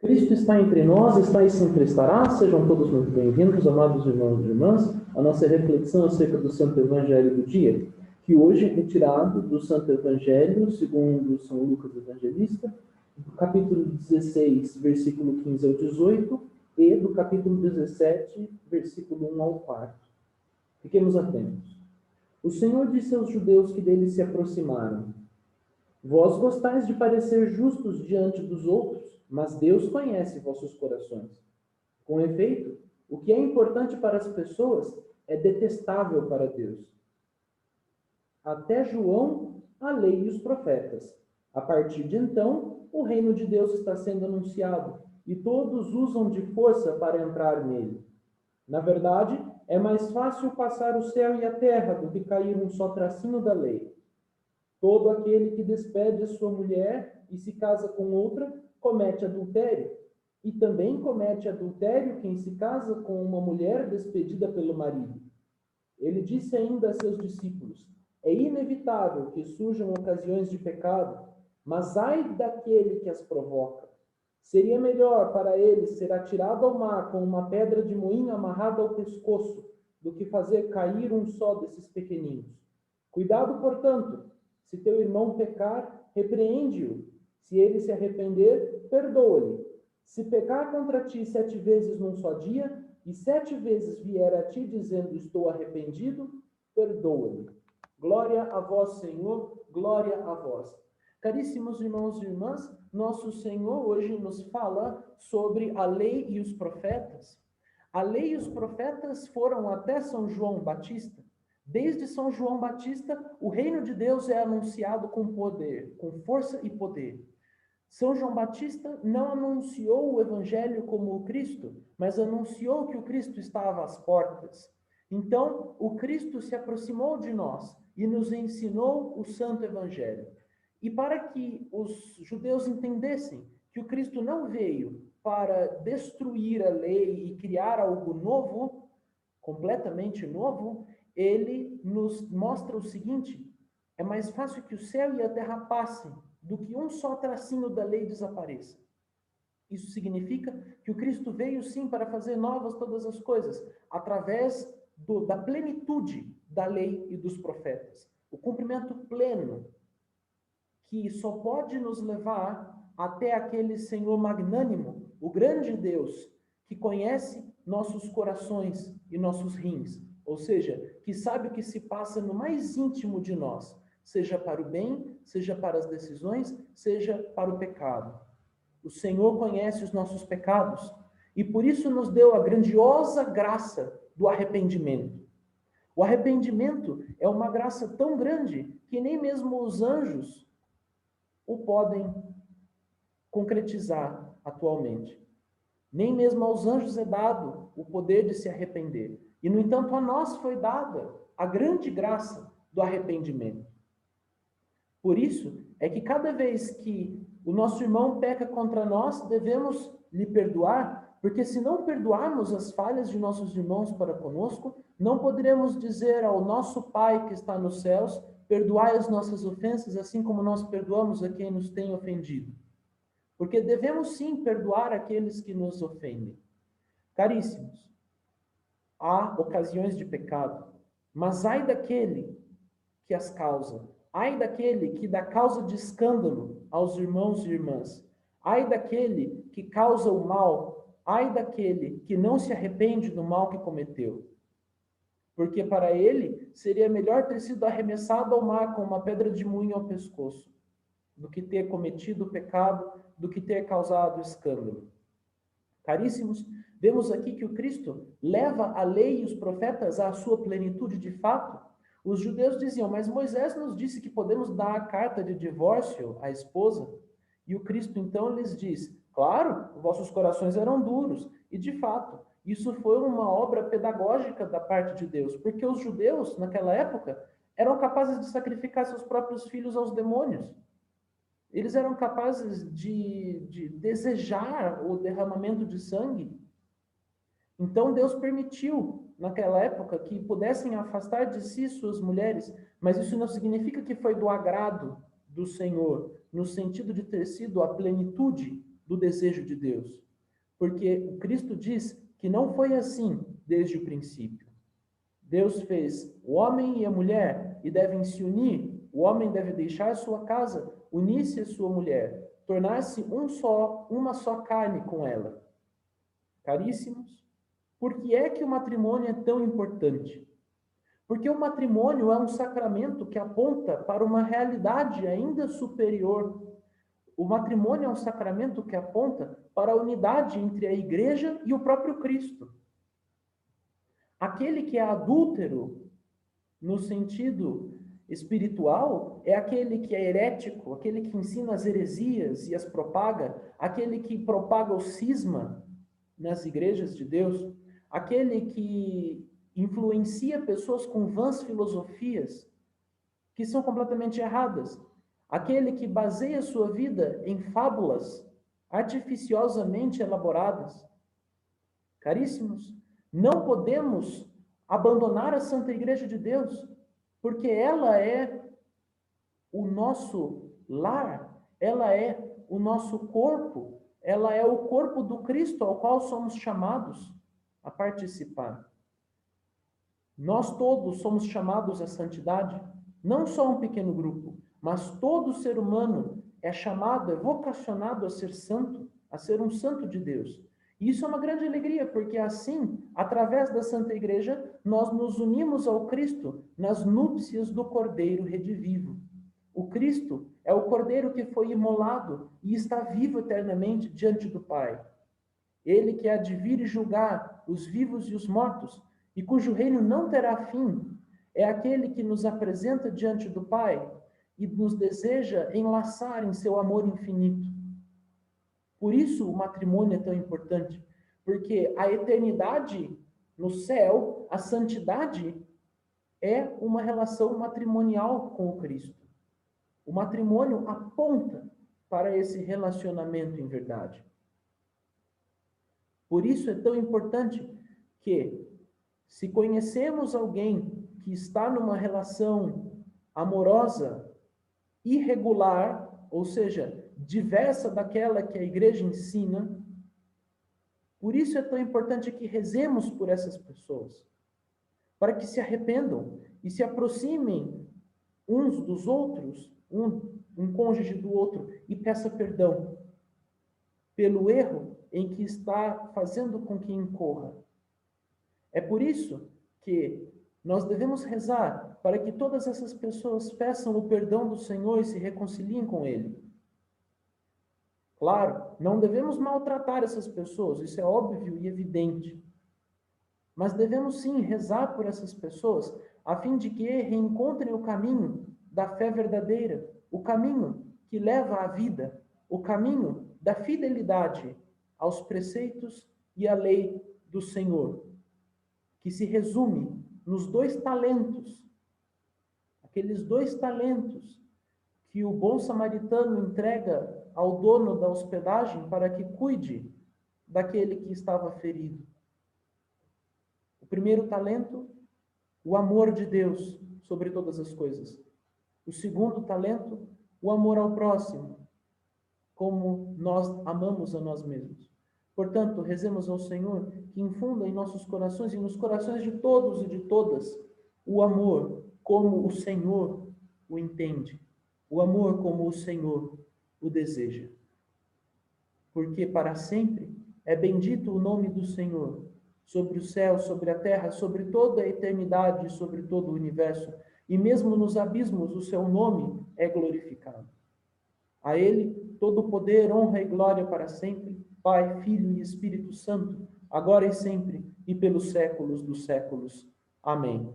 Cristo está entre nós, está e sempre estará. Sejam todos muito bem-vindos, amados irmãos e irmãs, à nossa reflexão acerca do Santo Evangelho do dia, que hoje é tirado do Santo Evangelho, segundo São Lucas Evangelista, do capítulo 16, versículo 15 ao 18, e do capítulo 17, versículo 1 ao 4. Fiquemos atentos. O Senhor disse aos judeus que dele se aproximaram: Vós gostais de parecer justos diante dos outros, mas Deus conhece vossos corações. Com efeito, o que é importante para as pessoas é detestável para Deus. Até João, a lei e os profetas. A partir de então, o reino de Deus está sendo anunciado, e todos usam de força para entrar nele. Na verdade, é mais fácil passar o céu e a terra do que cair um só tracinho da lei. Todo aquele que despede a sua mulher e se casa com outra, comete adultério. E também comete adultério quem se casa com uma mulher despedida pelo marido. Ele disse ainda a seus discípulos: é inevitável que surjam ocasiões de pecado, mas ai daquele que as provoca. Seria melhor para ele ser atirado ao mar com uma pedra de moinho amarrada ao pescoço, do que fazer cair um só desses pequeninos. Cuidado, portanto. Se teu irmão pecar, repreende-o. Se ele se arrepender, perdoa-lhe. Se pecar contra ti 7 vezes num só dia, e 7 vezes vier a ti dizendo estou arrependido, perdoa-lhe. Glória a vós, Senhor, glória a vós. Caríssimos irmãos e irmãs, nosso Senhor hoje nos fala sobre a lei e os profetas. A lei e os profetas foram até São João Batista. Desde São João Batista, o reino de Deus é anunciado com poder, com força e poder. São João Batista não anunciou o Evangelho como o Cristo, mas anunciou que o Cristo estava às portas. Então, o Cristo se aproximou de nós e nos ensinou o Santo Evangelho. E para que os judeus entendessem que o Cristo não veio para destruir a lei e criar algo novo, completamente novo, ele nos mostra o seguinte: é mais fácil que o céu e a terra passem do que um só tracinho da lei desapareça. Isso significa que o Cristo veio sim para fazer novas todas as coisas, através da plenitude da lei e dos profetas. O cumprimento pleno, que só pode nos levar até aquele Senhor magnânimo, o grande Deus, que conhece nossos corações e nossos rins. Ou seja, que sabe o que se passa no mais íntimo de nós, seja para o bem, seja para as decisões, seja para o pecado. O Senhor conhece os nossos pecados e por isso nos deu a grandiosa graça do arrependimento. O arrependimento é uma graça tão grande que nem mesmo os anjos o podem concretizar atualmente. Nem mesmo aos anjos é dado o poder de se arrepender. E, no entanto, a nós foi dada a grande graça do arrependimento. Por isso, é que cada vez que o nosso irmão peca contra nós, devemos lhe perdoar, porque se não perdoarmos as falhas de nossos irmãos para conosco, não poderemos dizer ao nosso Pai que está nos céus: perdoai as nossas ofensas, assim como nós perdoamos a quem nos tem ofendido. Porque devemos sim perdoar aqueles que nos ofendem. Caríssimos, há ocasiões de pecado, mas ai daquele que as causa, ai daquele que dá causa de escândalo aos irmãos e irmãs, ai daquele que causa o mal, ai daquele que não se arrepende do mal que cometeu. Porque para ele seria melhor ter sido arremessado ao mar com uma pedra de moinho ao pescoço, do que ter cometido o pecado, do que ter causado escândalo. Caríssimos, vemos aqui que o Cristo leva a lei e os profetas à sua plenitude de fato. Os judeus diziam: mas Moisés nos disse que podemos dar a carta de divórcio à esposa. E o Cristo então lhes diz: claro, vossos corações eram duros. E de fato, isso foi uma obra pedagógica da parte de Deus, porque os judeus, naquela época, eram capazes de sacrificar seus próprios filhos aos demônios. Eles eram capazes de desejar o derramamento de sangue. Então Deus permitiu, naquela época, que pudessem afastar de si suas mulheres, mas isso não significa que foi do agrado do Senhor, no sentido de ter sido a plenitude do desejo de Deus. Porque o Cristo diz que não foi assim desde o princípio. Deus fez o homem e a mulher e devem se unir. O homem deve deixar sua casa, unir-se à sua mulher, tornar-se uma só carne com ela. Caríssimos, por que é que o matrimônio é tão importante? Porque o matrimônio é um sacramento que aponta para uma realidade ainda superior. O matrimônio é um sacramento que aponta para a unidade entre a igreja e o próprio Cristo. Aquele que é adúltero, no sentido espiritual, é aquele que é herético, aquele que ensina as heresias e as propaga, aquele que propaga o cisma nas igrejas de Deus, aquele que influencia pessoas com vãs filosofias que são completamente erradas, aquele que baseia sua vida em fábulas artificiosamente elaboradas. Caríssimos, não podemos abandonar a Santa Igreja de Deus, porque ela é o nosso lar, ela é o nosso corpo, ela é o corpo do Cristo ao qual somos chamados a participar. Nós todos somos chamados à santidade, não só um pequeno grupo, mas todo ser humano é chamado, é vocacionado a ser santo, a ser um santo de Deus. E isso é uma grande alegria, porque assim, através da Santa Igreja, nós nos unimos ao Cristo nas núpcias do Cordeiro redivivo. O Cristo é o Cordeiro que foi imolado e está vivo eternamente diante do Pai. Ele que há de vir e julgar os vivos e os mortos, e cujo reino não terá fim, é aquele que nos apresenta diante do Pai e nos deseja enlaçar em seu amor infinito. Por isso o matrimônio é tão importante, porque a eternidade no céu, a santidade, é uma relação matrimonial com o Cristo. O matrimônio aponta para esse relacionamento em verdade. Por isso é tão importante que, se conhecemos alguém que está numa relação amorosa irregular, ou seja, diversa daquela que a igreja ensina, por isso é tão importante que rezemos por essas pessoas, para que se arrependam e se aproximem uns dos outros, um cônjuge do outro, e peça perdão pelo erro em que está fazendo com que incorra. É por isso que nós devemos rezar para que todas essas pessoas peçam o perdão do Senhor e se reconciliem com Ele. Claro, não devemos maltratar essas pessoas, isso é óbvio e evidente. Mas devemos sim rezar por essas pessoas, a fim de que reencontrem o caminho da fé verdadeira, o caminho que leva à vida, o caminho da fidelidade aos preceitos e à lei do Senhor, que se resume nos 2 talentos, aqueles 2 talentos que o bom samaritano entrega ao dono da hospedagem para que cuide daquele que estava ferido. O primeiro talento, o amor de Deus sobre todas as coisas. O segundo talento, o amor ao próximo, como nós amamos a nós mesmos. Portanto, rezemos ao Senhor que infunda em nossos corações e nos corações de todos e de todas o amor como o Senhor o entende, o amor como o Senhor o deseja. Porque para sempre é bendito o nome do Senhor, sobre o céu, sobre a terra, sobre toda a eternidade, sobre todo o universo, e mesmo nos abismos o seu nome é glorificado. A Ele todo o poder, honra e glória para sempre, Pai, Filho e Espírito Santo, agora e sempre, e pelos séculos dos séculos. Amém.